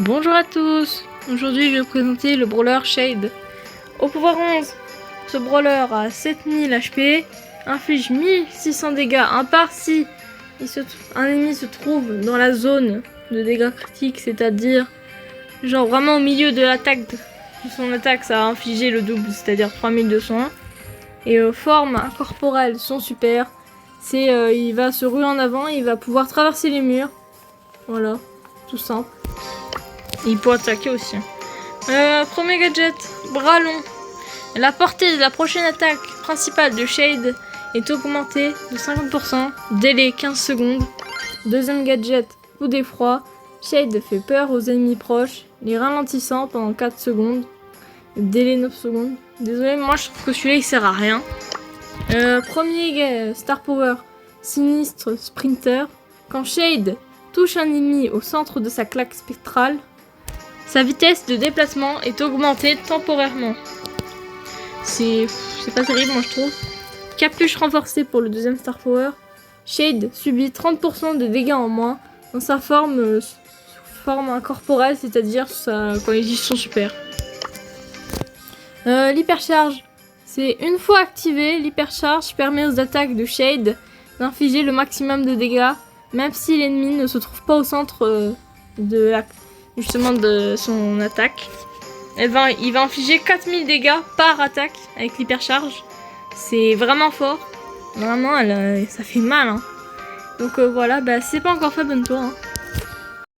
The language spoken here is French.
Bonjour à tous. Aujourd'hui je vais vous présenter le brawler Shade. Au pouvoir 11, ce brawler a 7000 HP, inflige 1600 dégâts, à part si un ennemi se trouve dans la zone de dégâts critiques, c'est-à-dire genre vraiment au milieu de l'attaque de son attaque, ça a infligé le double, c'est-à-dire 3201. Et formes corporelles sont super. Il va se ruer en avant, il va pouvoir traverser les murs. Voilà, tout simple. Et il peut attaquer aussi. Premier gadget, bras long. La portée de la prochaine attaque principale de Shade est augmentée de 50%, délai 15 secondes. Deuxième gadget, coup d'effroi. Shade fait peur aux ennemis proches, les ralentissant pendant 4 secondes. Délai 9 secondes. Désolé, moi je trouve que celui-là il sert à rien. Premier Star Power, sinistre sprinter. Quand Shade touche un ennemi au centre de sa claque spectrale, sa vitesse de déplacement est augmentée temporairement. C'est pas terrible, moi je trouve. Capuche renforcée pour le deuxième Star Power. Shade subit 30% de dégâts en moins dans sa forme incorporelle, c'est-à-dire quand il utilise son super. L'hypercharge. C'est une fois activé, l'hypercharge permet aux attaques de Shade d'infliger le maximum de dégâts, même si l'ennemi ne se trouve pas au centre de son attaque. Il va infliger 4000 dégâts par attaque avec l'hypercharge. C'est vraiment fort. Vraiment, ça fait mal. Hein. Donc voilà, c'est pas encore fait, bonne tour. Hein.